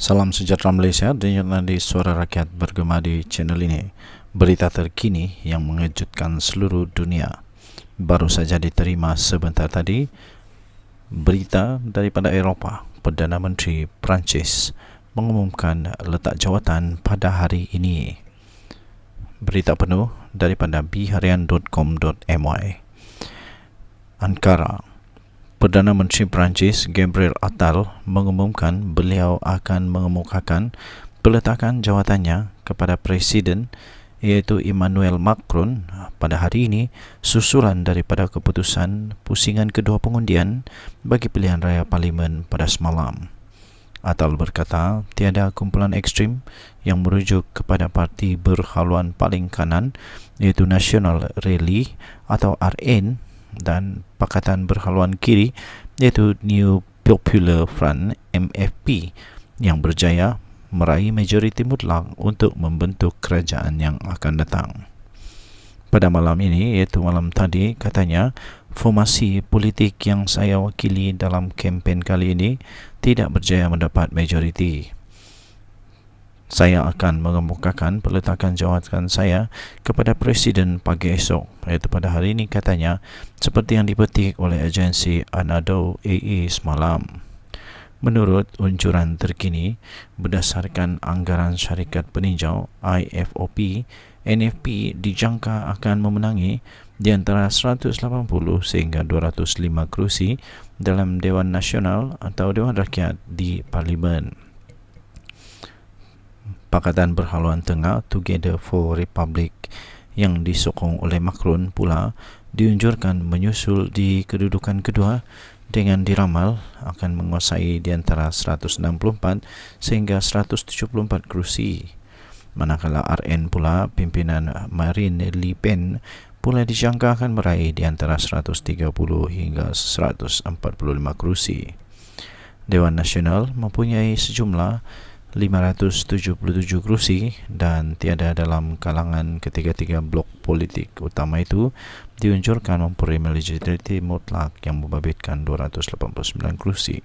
Salam sejahtera Malaysia, dengarkan di Suara Rakyat bergema di channel ini. Berita terkini yang mengejutkan seluruh dunia. Baru saja diterima sebentar tadi berita daripada Eropah. Perdana Menteri Perancis mengumumkan letak jawatan pada hari ini. Berita penuh daripada bharian.com.my. Ankara. Perdana Menteri Perancis Gabriel Attal mengumumkan beliau akan mengemukakan peletakan jawatannya kepada Presiden iaitu Emmanuel Macron pada hari ini susulan daripada keputusan pusingan kedua pengundian bagi pilihan raya Parlimen pada semalam. Attal berkata tiada kumpulan ekstrim yang merujuk kepada parti berhaluan paling kanan iaitu National Rally atau RN dan Pakatan Berhaluan Kiri iaitu New Popular Front MFP yang berjaya meraih majoriti mutlak untuk membentuk kerajaan yang akan datang. Pada malam ini iaitu malam tadi katanya formasi politik yang saya wakili dalam kempen kali ini tidak berjaya mendapat majoriti. Saya akan mengemukakan peletakan jawatan saya kepada Presiden pagi esok, iaitu pada hari ini katanya, seperti yang dipetik oleh agensi Anadolu AA semalam. Menurut unjuran terkini, berdasarkan anggaran syarikat peninjau IFOP, NFP dijangka akan memenangi di antara 180 sehingga 205 kerusi dalam Dewan Nasional atau Dewan Rakyat di Parlimen. Pakatan Berhaluan Tengah Together for Republic yang disokong oleh Macron pula diunjurkan menyusul di kedudukan kedua dengan diramal akan menguasai di antara 164 sehingga 174 kerusi. Manakala RN pula pimpinan Marine Le Pen pula dijangka akan meraih di antara 130 hingga 145 kerusi. Dewan Nasional mempunyai sejumlah 577 kerusi dan tiada dalam kalangan ketiga-tiga blok politik utama itu diunjurkan memperoleh majoriti mutlak yang membabitkan 289 kerusi.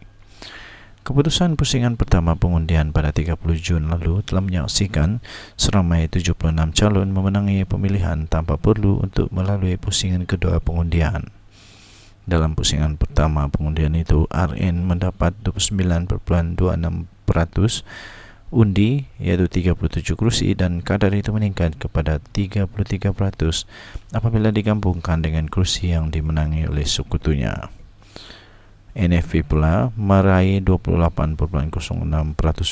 Keputusan pusingan pertama pengundian pada 30 Jun lalu telah menyaksikan seramai 76 calon memenangi pemilihan tanpa perlu untuk melalui pusingan kedua pengundian. Dalam pusingan pertama pengundian itu, RN mendapat 29.26% undi iaitu 37 kerusi dan kadar itu meningkat kepada 33% apabila digabungkan dengan kerusi yang dimenangi oleh sekutunya. NFP pula meraih 28.06%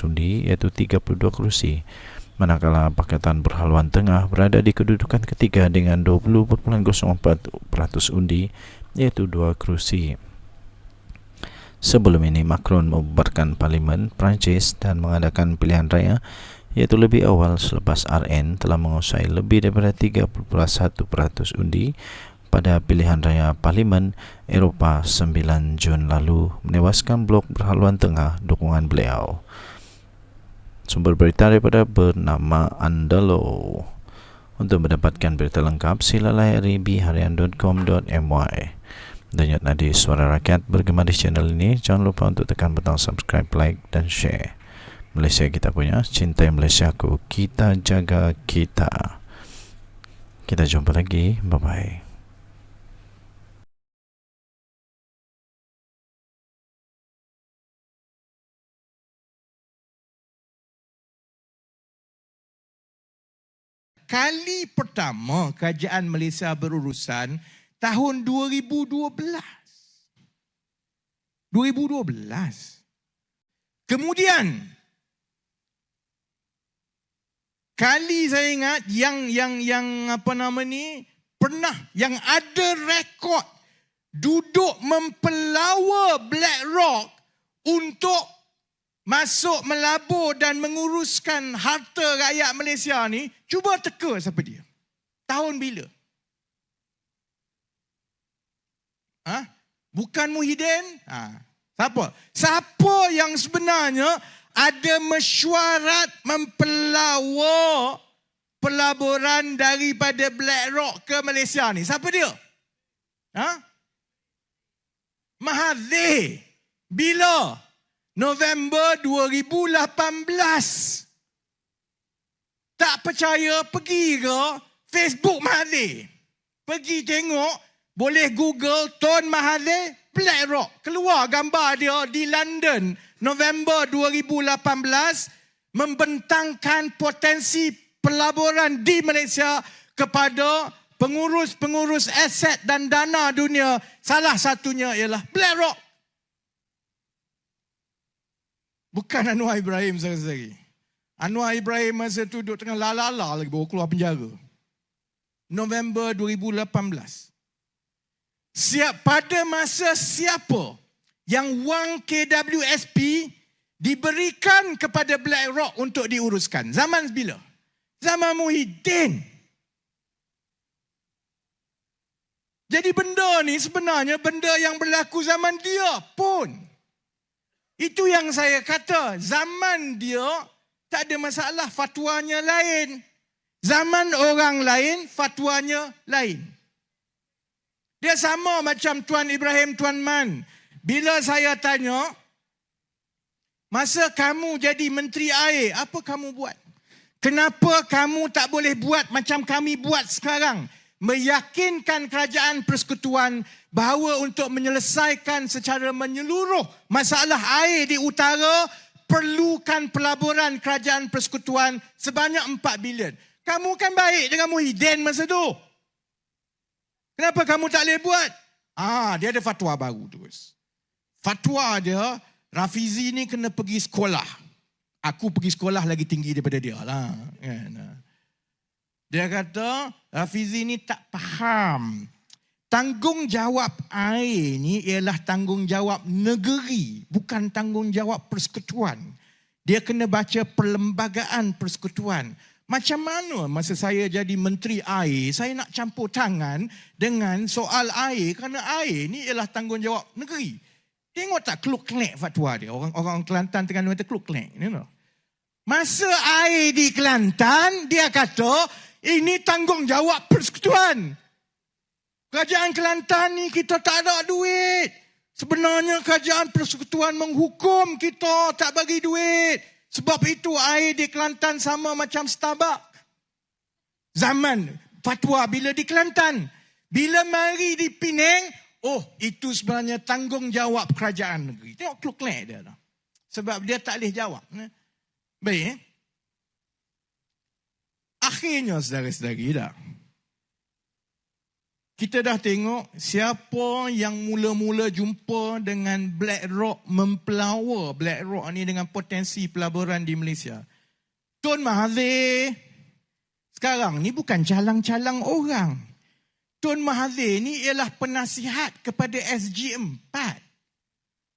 undi iaitu 32 kerusi, manakala Pakatan Berhaluan Tengah berada di kedudukan ketiga dengan 20.04% undi iaitu 2 kerusi. Sebelum ini Macron membubarkan Parlimen Perancis dan mengadakan pilihan raya iaitu lebih awal selepas RN telah menguasai lebih daripada 3.1% undi pada pilihan raya Parlimen Eropah 9 Jun lalu menewaskan blok Berhaluan Tengah dukungan beliau. Sumber berita daripada bernama Andalo. Untuk mendapatkan berita lengkap sila layari bharian.com.my. Dengar nadi Suara Rakyat bergema di channel ini. Jangan lupa untuk tekan butang subscribe, like dan share. Malaysia kita punya, cintai Malaysiaku, kita jaga kita. Kita jumpa lagi, bye-bye. Kali pertama Kerajaan Malaysia berurusan tahun 2012. Kemudian kali saya ingat yang pernah yang ada rekod duduk mempelawa BlackRock untuk masuk melabur dan menguruskan harta rakyat Malaysia ni, cuba teka siapa dia. Tahun bila? Bukan Muhyiddin? Siapa? Siapa yang sebenarnya ada mesyuarat mempelawa pelaburan daripada BlackRock ke Malaysia ni? Siapa dia? Mahathir. Bila? November 2018. Tak percaya, pergi ke Facebook Mahathir. Pergi tengok, boleh Google Tun Mahathir BlackRock. Keluar gambar dia di London November 2018 membentangkan potensi pelaburan di Malaysia kepada pengurus-pengurus aset dan dana dunia. Salah satunya ialah BlackRock. Bukan Anwar Ibrahim saudara-saudari. Anwar Ibrahim masa tu duduk tengah lalala lagi baru keluar penjara. November 2018. Pada masa siapa yang wang KWSP diberikan kepada BlackRock untuk diuruskan? Zaman bila? Zaman Muhyiddin. Jadi benda ni sebenarnya benda yang berlaku zaman dia pun. Itu yang saya kata, zaman dia tak ada masalah, fatwanya lain. Zaman orang lain, fatwanya lain. Dia sama macam Tuan Ibrahim Tuan Man. Bila saya tanya, masa kamu jadi Menteri Air, apa kamu buat? Kenapa kamu tak boleh buat macam kami buat sekarang? Meyakinkan kerajaan persekutuan bahawa untuk menyelesaikan secara menyeluruh masalah air di utara, perlukan pelaburan kerajaan persekutuan sebanyak 4 bilion. Kamu kan baik dengan Muhyiddin masa tu. Kenapa kamu tak boleh buat? Dia ada fatwa baru terus. Fatwa dia, Rafizi ni kena pergi sekolah. Aku pergi sekolah lagi tinggi daripada dia lah. Dia kata, Rafizi ni tak faham. Tanggungjawab air ni ialah tanggungjawab negeri, bukan tanggungjawab persekutuan. Dia kena baca perlembagaan persekutuan. Macam mana masa saya jadi Menteri Air, saya nak campur tangan dengan soal air, kerana air ni ialah tanggungjawab negeri. Tengok tak kluk-klek fatwa dia. Orang Kelantan Terengganu kata kluk-klek. Masa air di Kelantan, dia kata ini tanggungjawab persekutuan. Kerajaan Kelantan ni kita tak ada duit. Sebenarnya kerajaan persekutuan menghukum kita tak bagi duit. Sebab itu air di Kelantan sama macam Starbucks. Zaman fatwa bila di Kelantan. Bila mari di Penang, itu sebenarnya tanggungjawab kerajaan negeri. Tengok kluk-klek dia lah. Sebab dia tak boleh jawab. Baik. Akhirnya saudara-saudari dah. Kita dah tengok siapa yang mula-mula jumpa dengan BlackRock, mempelawa BlackRock ni dengan potensi pelaburan di Malaysia. Tun Mahathir sekarang ni bukan calang-calang orang. Tun Mahathir ni ialah penasihat kepada SG4.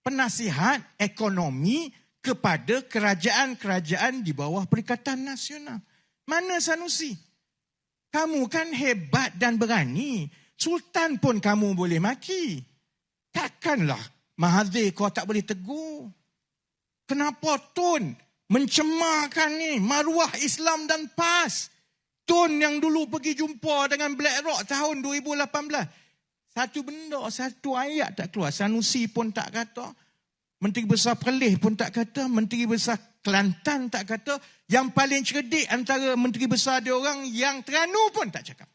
Penasihat ekonomi kepada kerajaan-kerajaan di bawah Perikatan Nasional. Mana Sanusi? Kamu kan hebat dan berani. Sultan pun kamu boleh maki. Takkanlah Mahathir kau tak boleh tegur. Kenapa Tun mencemarkan ni maruah Islam dan PAS? Tun yang dulu pergi jumpa dengan BlackRock tahun 2018. Satu benda, satu ayat tak keluar. Sanusi pun tak kata. Menteri Besar Perlis pun tak kata. Menteri Besar Kelantan tak kata. Yang paling cerdik antara Menteri Besar dia orang yang Terengganu pun tak cakap.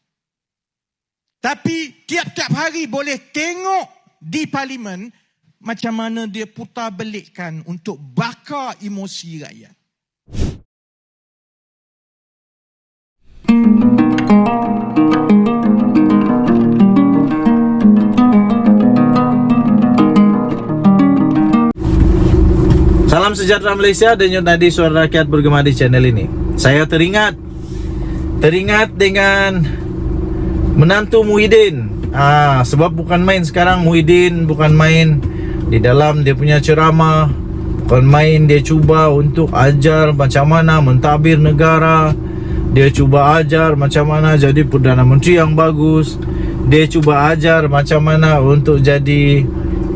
Tapi tiap-tiap hari boleh tengok di parlimen macam mana dia putar belikkan untuk bakar emosi rakyat. Salam sejahtera Malaysia, denyut nadi suara rakyat bergema di channel ini. Saya teringat dengan menantu Muhyiddin. Sebab bukan main sekarang Muhyiddin, bukan main di dalam dia punya ceramah, bukan main dia cuba untuk ajar macam mana mentadbir negara. Dia cuba ajar macam mana jadi Perdana Menteri yang bagus. Dia cuba ajar macam mana untuk jadi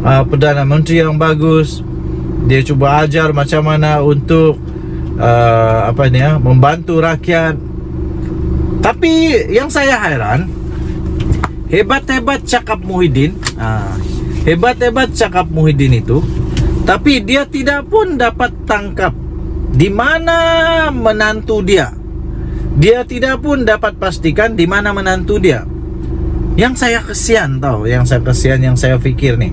Perdana Menteri yang bagus. Dia cuba ajar macam mana untuk membantu rakyat. Tapi yang saya hairan, hebat-hebat cakap Muhyiddin, hebat-hebat cakap Muhyiddin itu Tapi dia tidak pun dapat tangkap di mana menantu dia. Dia tidak pun dapat pastikan di mana menantu dia. Yang saya kesian tau, yang saya pikir nih.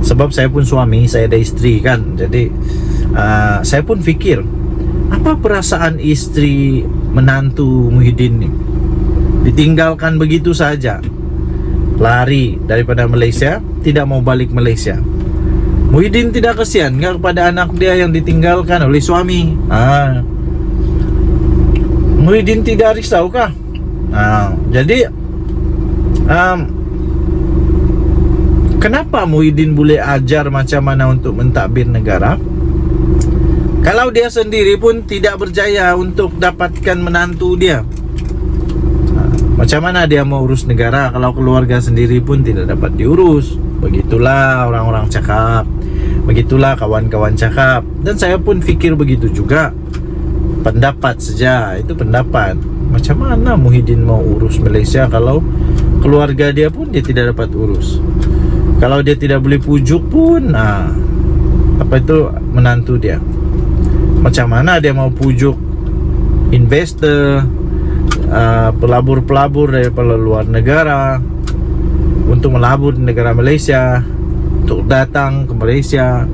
Sebab saya pun suami, saya ada istri kan. Jadi saya pun pikir, apa perasaan istri menantu Muhyiddin nih? Ditinggalkan begitu saja, lari daripada Malaysia, tidak mau balik Malaysia. Muhyiddin tidak kesian nggak kepada anak dia yang ditinggalkan oleh suami? Muhyiddin tidak risau kah? Jadi kenapa Muhyiddin boleh ajar macam mana untuk mentadbir negara, kalau dia sendiri pun tidak berjaya untuk dapatkan menantu dia? Macam mana dia mau urus negara kalau keluarga sendiri pun tidak dapat diurus? Begitulah orang-orang cakap, begitulah kawan-kawan cakap. Dan saya pun fikir begitu juga. Pendapat saja, itu pendapat. Macam mana Muhyiddin mau urus Malaysia kalau keluarga dia pun dia tidak dapat urus? Kalau dia tidak boleh pujuk pun apa itu menantu dia? Macam mana dia mau pujuk investor, pelabur-pelabur daripada luar negara untuk melabur di negara Malaysia, untuk datang ke Malaysia,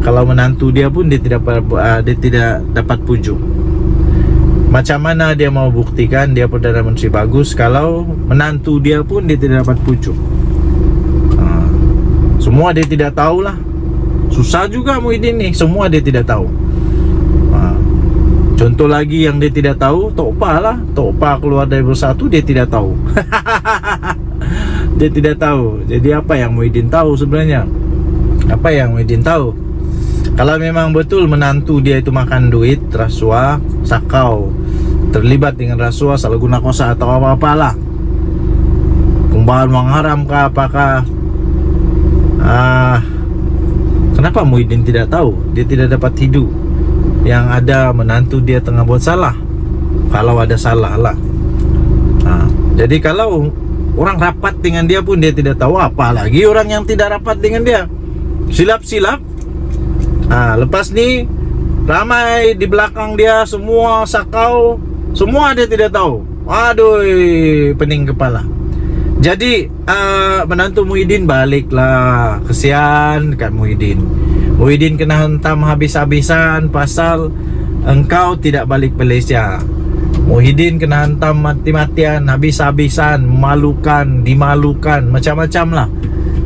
kalau menantu dia pun dia tidak dapat pujuk? Macam mana dia mau buktikan dia Perdana Menteri bagus kalau menantu dia pun dia tidak dapat pujuk? Semua dia tidak tahulah. Susah juga Muhyiddin nih, semua dia tidak tahu. Contoh lagi yang dia tidak tahu, Tok Pa lah. Tok Pa keluar dari Bersatu, dia tidak tahu. Dia tidak tahu. Jadi apa yang Muhyiddin tahu sebenarnya? Apa yang Muhyiddin tahu? Kalau memang betul menantu dia itu makan duit, rasuah, sakau, terlibat dengan rasuah, salah guna kuasa atau apa-apalah, pembaharan wang haram kah, apakah kenapa Muhyiddin tidak tahu? Dia tidak dapat hidup. Yang ada menantu dia tengah buat salah, kalau ada salah lah. Jadi kalau orang rapat dengan dia pun dia tidak tahu, apalagi orang yang tidak rapat dengan dia. Silap-silap. Lepas ni ramai di belakang dia semua sakau, semua dia tidak tahu. Aduh, pening kepala. Jadi menantu Muhyiddin baliklah. Kesian dekat Muhyiddin. Muhyiddin kena hentam habis-habisan pasal engkau tidak balik Malaysia. Muhyiddin kena hantam mati-matian, habis-habisan, memalukan, dimalukan, macam-macam lah,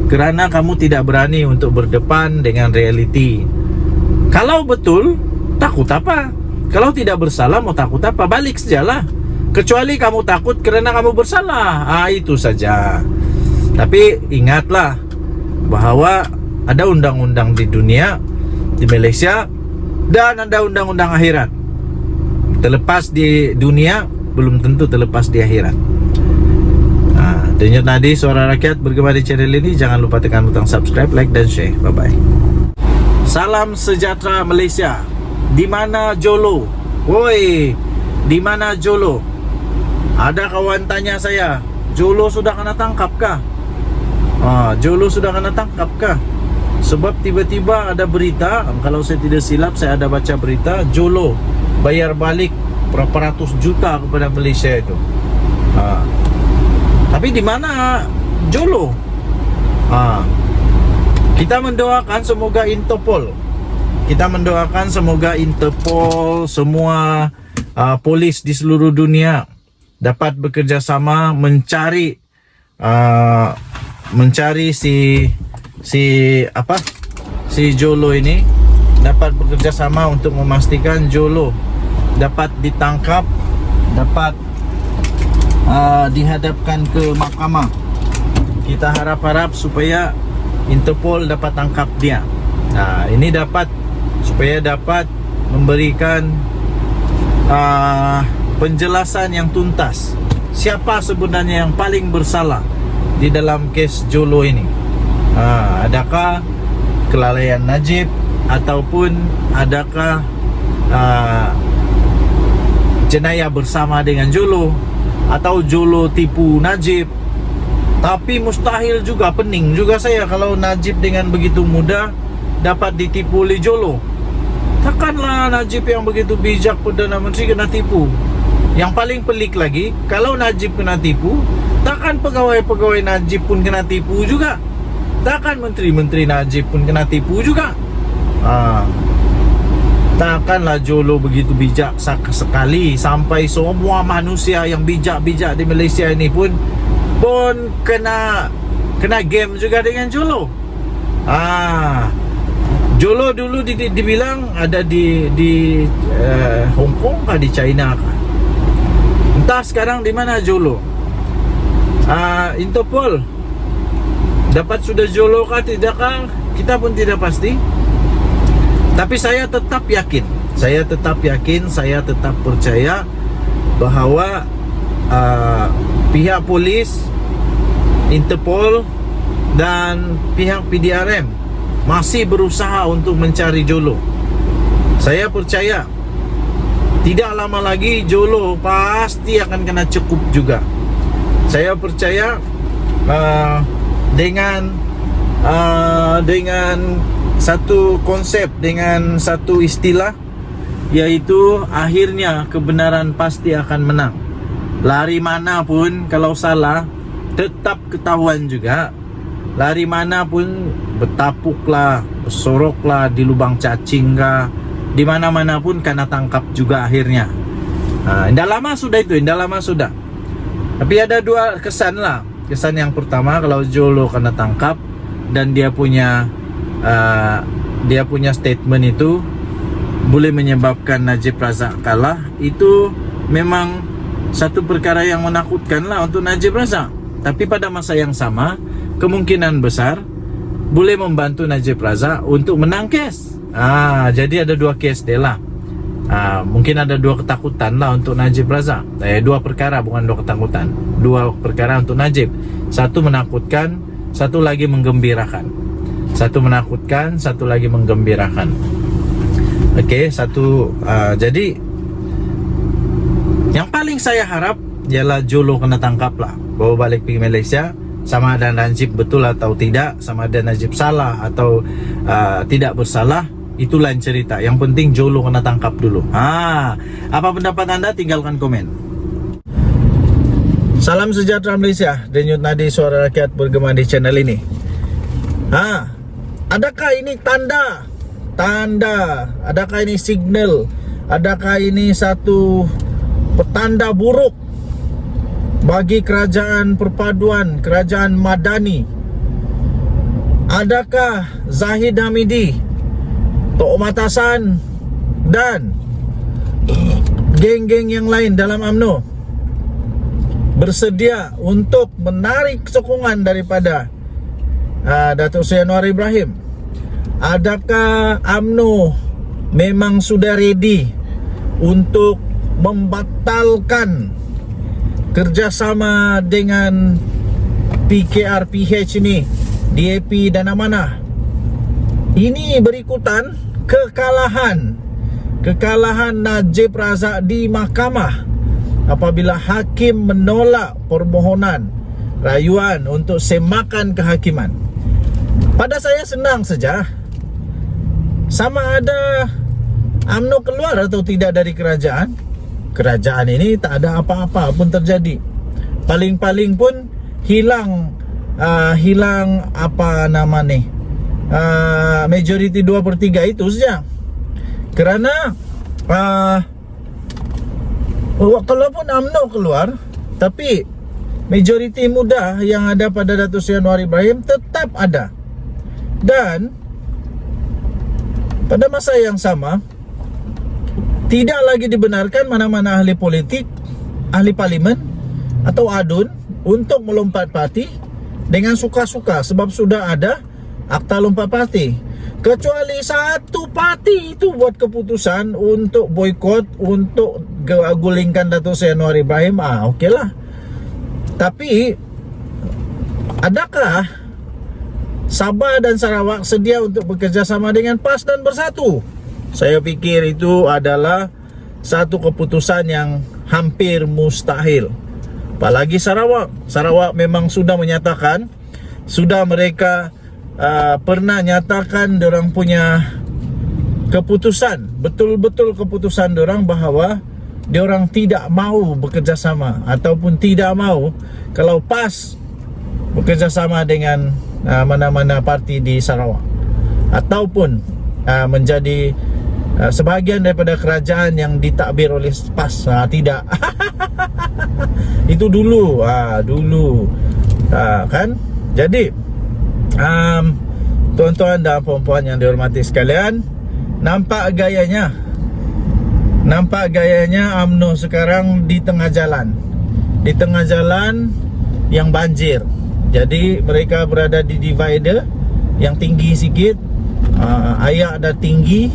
kerana kamu tidak berani untuk berdepan dengan realiti. Kalau betul, takut apa? Kalau tidak bersalah, mau takut apa? Balik sajalah. Kecuali kamu takut kerana kamu bersalah, itu saja. Tapi ingatlah bahawa ada undang-undang di dunia, di Malaysia, dan ada undang-undang akhirat. Terlepas di dunia, belum tentu terlepas di akhirat. Denyut nadi suara rakyat bergema di channel ini. Jangan lupa tekan butang subscribe, like dan share. Bye-bye. Salam sejahtera Malaysia. Di mana Jolo? Woi, di mana Jolo? Ada kawan tanya saya, Jolo sudah kena tangkap kah? Jolo sudah kena tangkap kah? Sebab tiba-tiba ada berita, kalau saya tidak silap, saya ada baca berita, Jolo bayar balik berapa ratus juta kepada Malaysia itu. Tapi di mana Jolo? Kita mendoakan semoga Interpol, semua polis di seluruh dunia dapat bekerjasama mencari si Jolo ini, dapat bekerjasama untuk memastikan Jolo dapat ditangkap, dapat dihadapkan ke mahkamah. Kita harap-harap supaya Interpol dapat tangkap dia. Ini supaya dapat memberikan penjelasan yang tuntas, siapa sebenarnya yang paling bersalah di dalam kes Jolo ini. Adakah kelalaian Najib, ataupun adakah jenayah bersama dengan Jolo, atau Jolo tipu Najib. Tapi mustahil juga, pening juga saya kalau Najib dengan begitu mudah dapat ditipu oleh Jolo. Takkanlah Najib yang begitu bijak Perdana Menteri kena tipu. Yang paling pelik lagi, kalau Najib kena tipu, takkan pegawai-pegawai Najib pun kena tipu juga. Takkan menteri-menteri Najib pun kena tipu juga. Takkanlah Jolo begitu bijak sekali sampai semua manusia yang bijak-bijak di Malaysia ini pun kena game juga dengan Jolo. Jolo dulu dibilang ada di Hong Kong kah, di China kah? Entah sekarang di mana Jolo. Interpol dapat sudah Jolo kah tidakkah, kita pun tidak pasti. Tapi saya tetap yakin, saya tetap percaya bahawa pihak polis, Interpol dan pihak PDRM masih berusaha untuk mencari Jolo. Saya percaya tidak lama lagi Jolo pasti akan kena cekup juga. Saya percaya dengan satu konsep, dengan satu istilah, yaitu akhirnya kebenaran pasti akan menang. Lari mana pun kalau salah tetap ketahuan juga. Lari mana pun, bertapuklah, bersoroklah di lubang cacing kah, di mana-mana pun kena tangkap juga akhirnya. Indah lama sudah itu, indah lama sudah. Tapi ada dua kesan lah. Kesan yang pertama, kalau Jolo kena tangkap dan dia punya statement itu boleh menyebabkan Najib Razak kalah, itu memang satu perkara yang menakutkan lah untuk Najib Razak. Tapi pada masa yang sama, kemungkinan besar boleh membantu Najib Razak untuk menang kes. Jadi ada dua kes dia lah. Mungkin ada dua ketakutan lah untuk Najib Razak. Dua perkara, bukan dua ketakutan. Dua perkara untuk Najib. Satu menakutkan, satu lagi menggembirakan. Satu menakutkan, satu lagi menggembirakan. Jadi yang paling saya harap ialah Jolo kena tangkap lah, bawa balik pergi Malaysia. Sama ada Najib betul atau tidak, sama ada Najib salah atau tidak bersalah, itu lain cerita. Yang penting Jolo kena tangkap dulu. Apa pendapat anda? Tinggalkan komen. Salam sejahtera Malaysia. Denyut nadi suara rakyat bergema di channel ini. Adakah ini tanda? Adakah ini signal? Adakah ini satu petanda buruk bagi kerajaan perpaduan, kerajaan Madani? Adakah Zahid Hamidi, Tok Matasan dan geng-geng yang lain dalam UMNO bersedia untuk menarik sokongan daripada Datuk Seri Anwar Ibrahim? Adakah UMNO memang sudah ready untuk membatalkan kerjasama dengan PKR-PH ini, DAP dan Amanah? Ini berikutan kekalahan Najib Razak di mahkamah apabila hakim menolak permohonan rayuan untuk semakan kehakiman. Pada saya senang saja, sama ada UMNO keluar atau tidak dari kerajaan. Kerajaan ini tak ada apa-apa pun terjadi. Paling-paling pun hilang apa nama ni, majoriti 2/3 itu saja. Kerana kalaupun UMNO keluar, tapi majoriti muda yang ada pada Datuk Seri Anwar Ibrahim tetap ada. Dan pada masa yang sama, tidak lagi dibenarkan mana-mana ahli politik, ahli parlimen atau ADUN untuk melompat parti dengan suka-suka, sebab sudah ada akta lompat parti. Kecuali satu parti itu buat keputusan untuk boikot, untuk gulingkan Datuk Seri Anwar Ibrahim, okeylah. Tapi adakah Sabah dan Sarawak sedia untuk bekerjasama dengan PAS dan bersatu? Saya pikir itu adalah satu keputusan yang hampir mustahil. Apalagi Sarawak memang sudah menyatakan, sudah mereka pernah nyatakan dorang punya keputusan, betul-betul keputusan dorang bahawa diorang tidak mau bekerjasama ataupun tidak mau kalau PAS bekerjasama dengan mana-mana parti di Sarawak ataupun menjadi sebahagian daripada kerajaan yang ditakbir oleh PAS. Tidak. Itu dulu, kan. Jadi tuan-tuan dan puan-puan yang dihormati sekalian, nampak gayanya UMNO sekarang di tengah jalan yang banjir. Jadi mereka berada di divider yang tinggi sikit. Ayak dah tinggi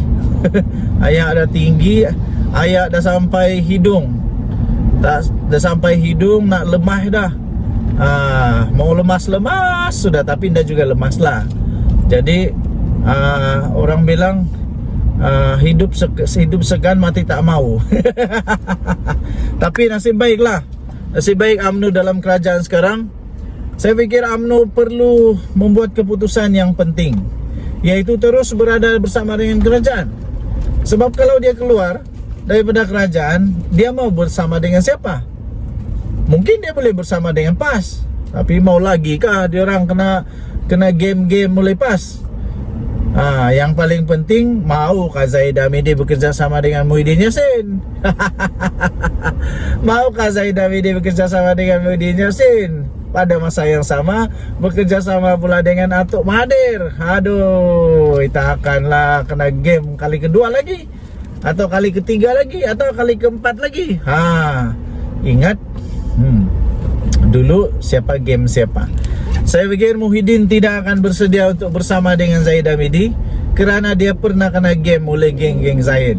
ayak dah sampai hidung. Dah sampai hidung, nak lemah dah. Mau lemas sudah, tapi dah juga lemas lah. Jadi orang bilang hidup segan, mati tak mau. Tapi nasib baik UMNO dalam kerajaan sekarang. Saya fikir UMNO perlu membuat keputusan yang penting, iaitu terus berada bersama dengan kerajaan. Sebab kalau dia keluar daripada kerajaan, dia mau bersama dengan siapa? Mungkin dia boleh bersama dengan PAS, tapi mau lagi kah dia orang kena game-game mulai PAS? Yang paling penting, maukah Zahid Hamidi bekerja sama dengan Muhyiddin Yassin? Maukah Zahid Hamidi bekerja sama dengan Muhyiddin Yassin? Pada masa yang sama bekerja sama pula dengan Atuk Mahathir. Aduh, kita akanlah kena game kali kedua lagi, atau kali ketiga lagi, atau kali keempat lagi. Ingat dulu siapa game siapa. Saya fikir Muhyiddin tidak akan bersedia untuk bersama dengan Zahid Hamidi kerana dia pernah kena game oleh geng-geng Zahid.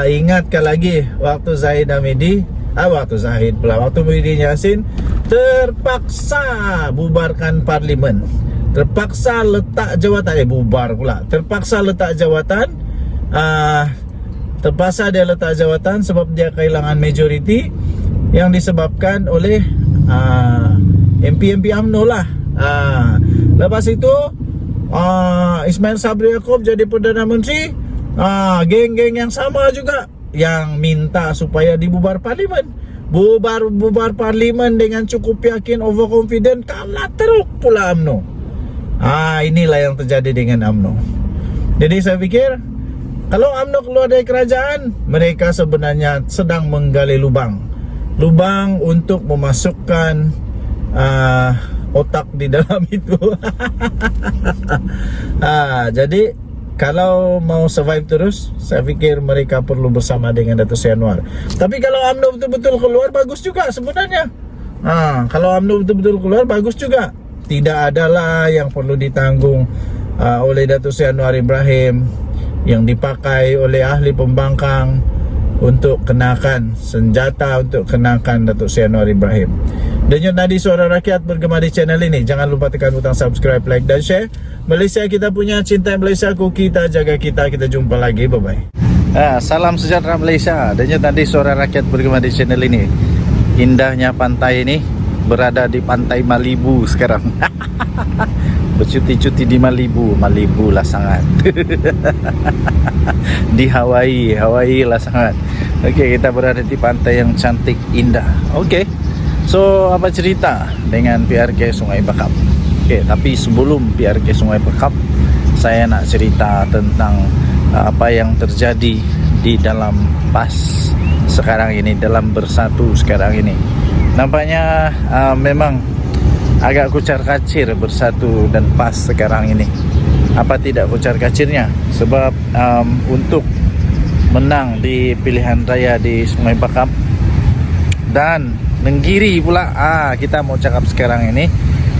Ingatkah lagi waktu Zahid Hamidi, waktu Muhyiddin Yassin terpaksa bubarkan parlimen, terpaksa letak jawatan, terpaksa dia letak jawatan sebab dia kehilangan majoriti yang disebabkan oleh MP UMNO lah. Lepas itu Ismail Sabri Yaakob jadi Perdana Menteri. Geng-geng yang sama juga yang minta supaya dibubar parlimen. Bubar parlimen dengan cukup yakin, overconfident, kalah teruk pula UMNO. Inilah yang terjadi dengan UMNO. Jadi saya fikir kalau UMNO keluar dari kerajaan, mereka sebenarnya sedang menggali lubang untuk memasukkan otak di dalam itu. Jadi kalau mau survive terus, saya fikir mereka perlu bersama dengan Datuk Seri Anwar. Tapi kalau UMNO betul-betul keluar, bagus juga sebenarnya. Kalau UMNO betul-betul keluar, bagus juga. Tidak adalah yang perlu ditanggung oleh Datuk Seri Anwar Ibrahim, yang dipakai oleh ahli pembangkang untuk kenakan senjata, untuk kenakan Datuk Seri Anwar Ibrahim. Denyut nadi suara rakyat bergema di channel ini. Jangan lupa tekan butang subscribe, like dan share. Malaysia kita punya, cinta Malaysia ku, kita jaga kita. Kita jumpa lagi, bye bye. Salam sejahtera Malaysia. Denyut nadi suara rakyat bergema di channel ini. Indahnya pantai ini, berada di pantai Malibu sekarang. Bercuti-cuti di Malibu lah sangat. Di Hawaii lah sangat. Okey, kita berada di pantai yang cantik, indah. Okey. So, apa cerita dengan PRK Sungai Bakap? Okey, tapi sebelum PRK Sungai Bakap, saya nak cerita tentang apa yang terjadi di dalam PAS sekarang ini, dalam Bersatu sekarang ini. Nampaknya memang agak kucar-kacir Bersatu dan PAS sekarang ini. Apa tidak kucar-kacirnya? Sebab untuk menang di pilihan raya di Sungai Bakap dan Nenggiri pula, kita mau cakap sekarang ini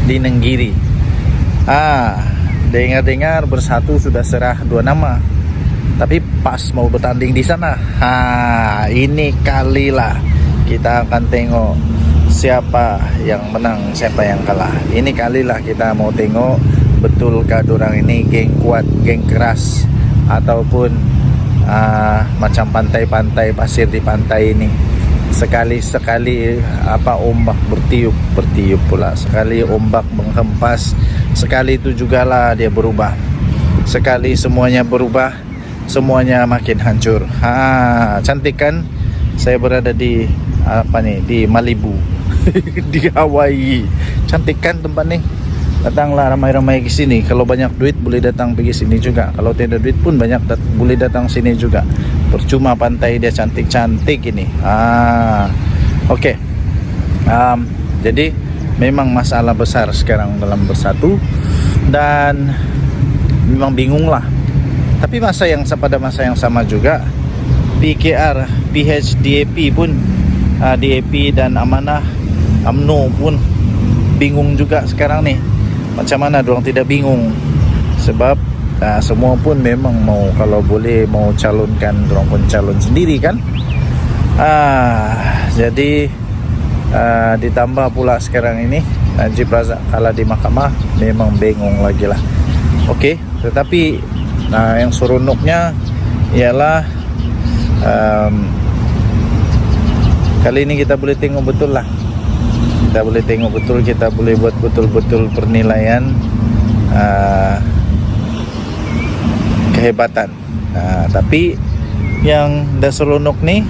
di Nenggiri. Dengar-dengar Bersatu sudah serah 2 nama, tapi PAS mau bertanding di sana. Ini kalilah kita akan tengok siapa yang menang, siapa yang kalah. Ini kalilah kita mau tengok betulkah dorang ini geng kuat, geng keras, ataupun macam pantai-pantai pasir di pantai ini. sekali-sekali ombak bertiup pula, sekali ombak menghempas, sekali itu jugalah dia berubah. Sekali semuanya berubah, semuanya makin hancur. Cantik kan? Saya berada di di Malibu. Di Hawaii. Cantik kan tempat nih? Datanglah ramai-ramai ke sini. Kalau banyak duit boleh datang pergi sini juga. Kalau tidak duit pun boleh datang sini juga. Percuma pantai dia cantik-cantik ini. Oke. Jadi memang masalah besar sekarang dalam bersatu, dan memang bingung lah. Tapi pada masa yang sama juga PKR, PHDAP pun DAP dan Amanah UMNO pun bingung juga sekarang nih. Macam mana dorang tidak bingung? Sebab semua pun memang kalau boleh mau calonkan, dorang pun calon sendiri kan. Jadi ditambah pula sekarang ini Najib Razak kalah di mahkamah, memang bingung lagi lah. Okey, tetapi yang seronoknya ialah kali ini kita boleh tengok betul lah. Kita boleh tengok betul, kita boleh buat betul-betul penilaian kehebatan. Tapi yang dah seronok nih,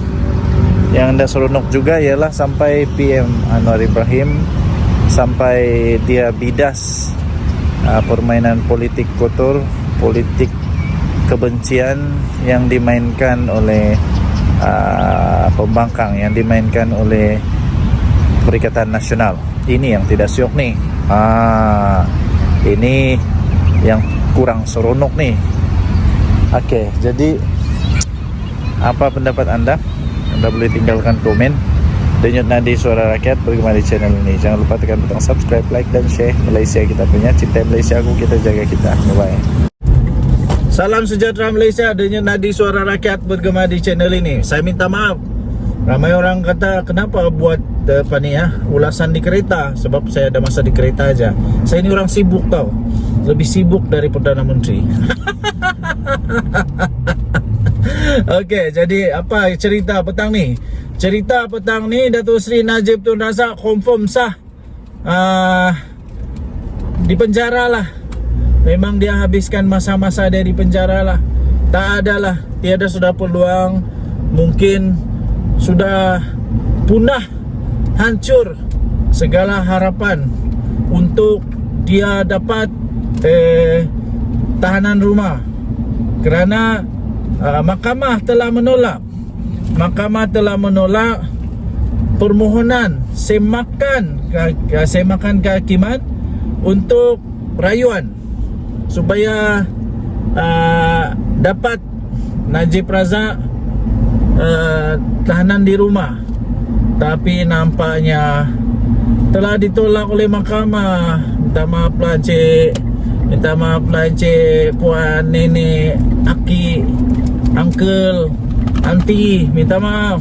yang dah seronok juga ialah sampai PM Anwar Ibrahim sampai dia bidas permainan politik kotor, politik kebencian yang dimainkan oleh pembangkang, yang dimainkan oleh Perikatan Nasional. Ini yang tidak syok nih. Ini yang kurang seronok nih. Oke, jadi apa pendapat anda? Anda boleh tinggalkan komen. Denyut Nadi Suara Rakyat bergema di channel ini. Jangan lupa tekan butang subscribe, like dan share. Malaysia kita punya, cinta Malaysia aku, kita jaga kita. Bye. Salam sejahtera Malaysia. Denyut Nadi Suara Rakyat bergema di channel ini. Saya minta maaf, ramai orang kata kenapa buat ulasan di kereta. Sebab saya ada masa di kereta aja. Saya ini orang sibuk tau, lebih sibuk dari Perdana Menteri. Okey, jadi apa cerita petang ni? Cerita petang ni, Datuk Seri Najib Tun Razak confirm sah di penjara lah. Memang dia habiskan masa-masa dia di penjara lah. Tak ada lah, tiada sudah peluang. Mungkin sudah punah, hancur segala harapan untuk dia dapat tahanan rumah. Kerana mahkamah telah menolak. Mahkamah telah menolak permohonan semakan kehakiman untuk rayuan supaya dapat Najib Razak tahanan di rumah. Tapi nampaknya telah ditolak oleh mahkamah. Minta maaf lah Encik, minta maaf lah Encik, puan, nenek, aki, uncle, aunty, minta maaf.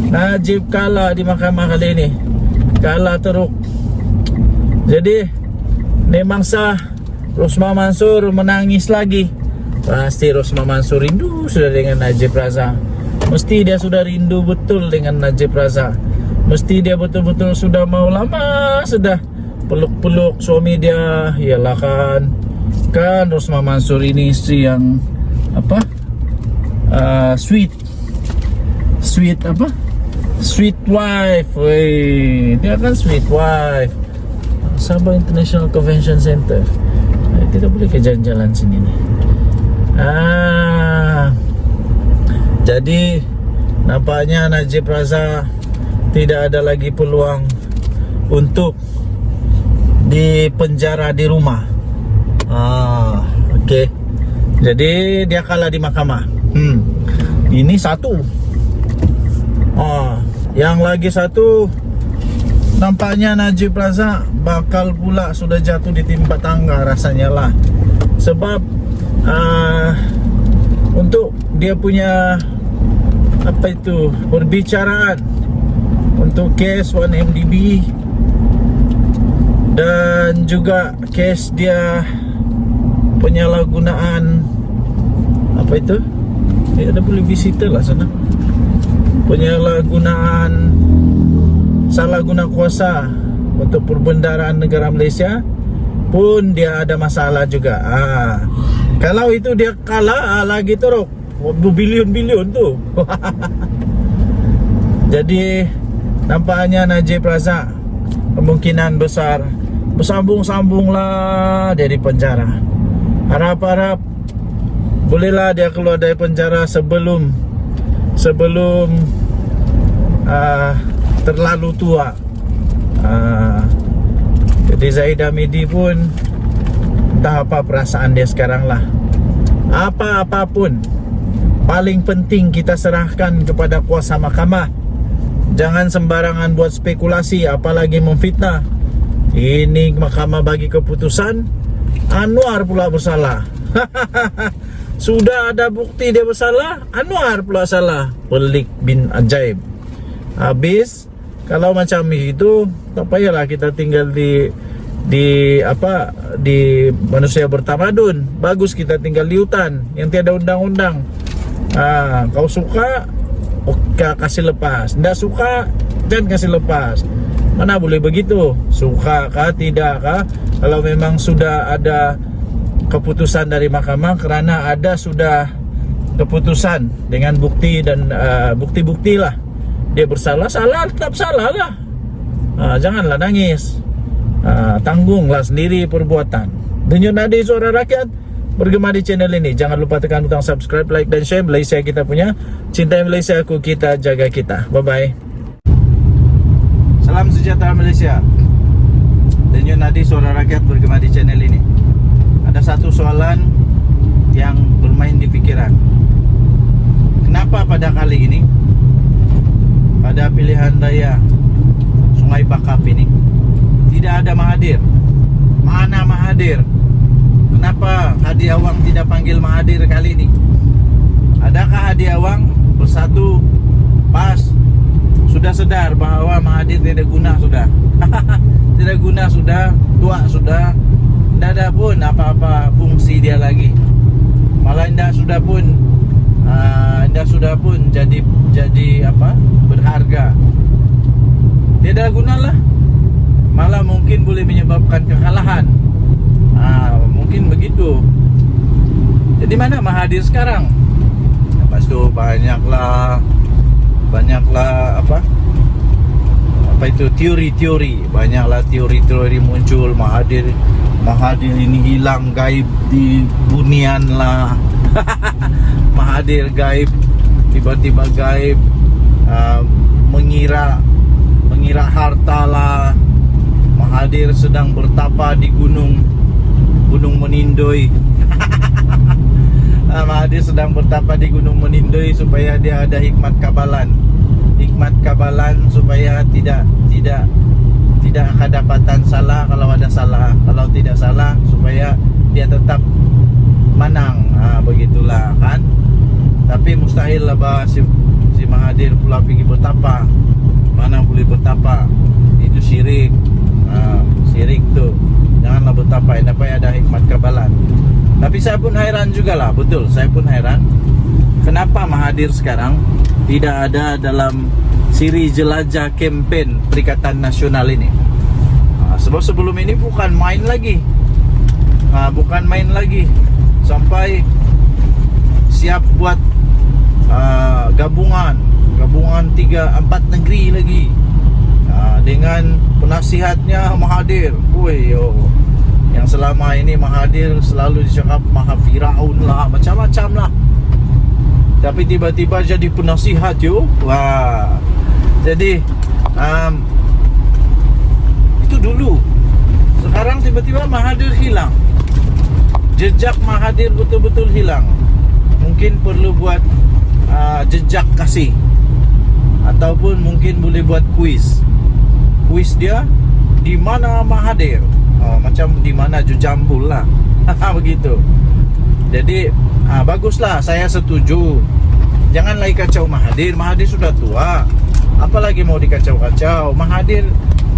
Najib kalah di mahkamah kali ini, kalah teruk. Jadi memang sah. Rosmah Mansur menangis lagi. Pasti Rosmah Mansur rindu sudah dengan Najib Razak. Mesti dia sudah rindu betul dengan Najib Razak. Mesti dia betul-betul sudah mau lama sudah peluk-peluk suami dia. Yalah kan Rosmah Mansur ini isteri yang sweet wife. Dia kan sweet wife. Sabah International Convention Center. Kita boleh ke jalan-jalan sini nih. Jadi nampaknya Najib Razak tidak ada lagi peluang untuk dipenjara di rumah. Okey. Jadi dia kalah di mahkamah. Ini satu. Yang lagi satu, nampaknya Najib Razak bakal pula sudah jatuh di timpa tangga rasanya lah. Sebab untuk dia punya perbicaraan untuk kes 1MDB dan juga kes dia penyalahgunaan ada boleh visitor lah sana, penyalahgunaan salah guna kuasa untuk perbendaharaan negara Malaysia pun dia ada masalah juga. Kalau itu dia kalah lagi teruk berbilion-bilion tu. Jadi nampaknya Najib Razak kemungkinan besar bersambung-sambunglah dia di penjara. Harap-harap bolehlah dia keluar dari penjara sebelum terlalu tua. Jadi Zahid Hamidi pun entah apa perasaan dia sekarang lah. Apa-apapun paling penting kita serahkan kepada kuasa mahkamah. Jangan sembarangan buat spekulasi, apalagi memfitnah. Ini mahkamah bagi keputusan, Anwar pula bersalah. Sudah ada bukti dia bersalah, Anwar pula salah. Pelik bin ajaib. Habis kalau macam itu, tak payahlah kita tinggal di manusia bertamadun. Bagus kita tinggal di hutan yang tiada undang-undang. Kau suka, kasih lepas. Tidak suka, jangan kasih lepas. Mana boleh begitu? Suka kah, tidak kah? Kalau memang sudah ada keputusan dari mahkamah, kerana ada sudah keputusan dengan bukti dan bukti-bukti lah. Dia bersalah, salah tetap salah lah. Janganlah nangis. Tanggunglah sendiri perbuatan. Denyut nadi suara rakyat bergema di channel ini. Jangan lupa tekan butang subscribe, like dan share. Malaysia kita punya, cintai Malaysia aku, kita jaga kita. Bye bye. Salam sejahtera Malaysia. Denyut nadi suara rakyat bergema di channel ini. Ada satu soalan yang bermain di pikiran. Kenapa pada kali ini, pada pilihan raya Sungai Bakap ini, tidak ada Mahathir? Mana Mahathir? Kenapa Hadi Awang tidak panggil Mahathir kali ini? Adakah Hadi Awang bersatu PAS sudah sedar bahawa Mahathir tidak guna sudah? Tidak guna sudah, tua sudah, tidak ada pun apa-apa fungsi dia lagi. Malah tidak sudah pun jadi apa? Berharga. Tidak guna lah. Malah mungkin boleh menyebabkan kekalahan. Mungkin begitu. Jadi mana Mahathir sekarang? Lepas tu banyaklah apa itu teori-teori. Banyaklah teori-teori muncul. Mahathir ini hilang, gaib di bunian lah. Mahathir gaib, tiba-tiba gaib, mengira harta lah. Mahathir sedang bertapa di gunung Menindoi. Mahathir sedang bertapa di gunung Menindoi supaya dia ada hikmat kabalan supaya tidak kedapatan salah kalau ada salah, kalau tidak salah supaya dia tetap menang. Begitulah kan. Tapi mustahil lah bah si Mahathir pula pergi bertapa. Mana boleh bertapa? Itu syirik. Syirik tu. Janganlah bertapa, dapat ada hikmat kabalan. Tapi saya pun hairan jugalah, betul. Saya pun hairan. Kenapa Mahathir sekarang tidak ada dalam siri jelajah kempen Perikatan Nasional ini? Sebab sebelum ini bukan main lagi. Sampai siap buat gabungan 3-4 negeri lagi. Dengan penasihatnya Mahathir. Yang selama ini Mahathir selalu dicakap Maha Firaun lah, macam-macam lah. Tapi tiba-tiba jadi penasihat yo. Jadi itu dulu. Sekarang tiba-tiba Mahathir hilang. Jejak Mahathir betul-betul hilang. Mungkin perlu buat jejak kasih. Ataupun mungkin boleh buat kuis dia, di mana Mahathir, macam di mana Jujambul lah. Begitu. Jadi baguslah, saya setuju. Jangan lagi kacau Mahathir sudah tua. Apalagi mau dikacau-kacau. Mahathir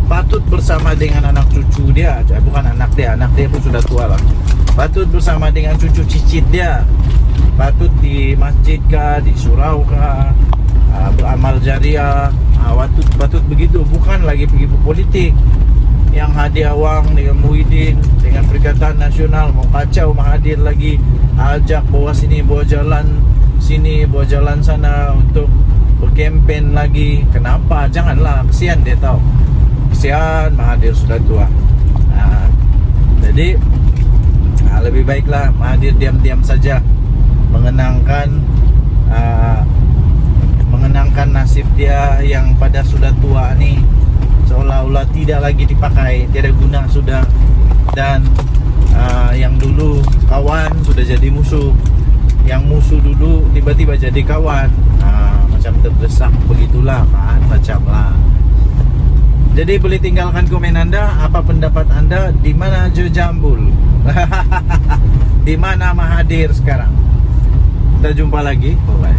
patut bersama dengan anak cucu dia. Bukan anak dia pun sudah tua lah. Patut bersama dengan cucu cicit dia. Patut di masjid kah, di surau kah, beramal jariah. Patut begitu, bukan lagi pergi politik. Yang Hadi Awang dengan Muhyiddin dengan Perikatan Nasional mau kacau Mahathir lagi, ajak bawa sini, bawa jalan sini, bawa jalan sana untuk berkempen lagi. Kenapa? Janganlah, kesian dia tahu. Kesian Mahathir sudah tua. Jadi lebih baiklah Mahathir diam-diam saja mengenangkan nasib dia yang pada sudah tua ni, seolah-olah tidak lagi dipakai, tiada guna sudah. Dan yang dulu kawan sudah jadi musuh, yang musuh dulu tiba-tiba jadi kawan. Macam terdesak begitulah kan, macamlah. Jadi boleh tinggalkan komen anda, apa pendapat anda, di mana Jo Jambul? Di mana Mahathir sekarang? Kita jumpa lagi. Bye bye.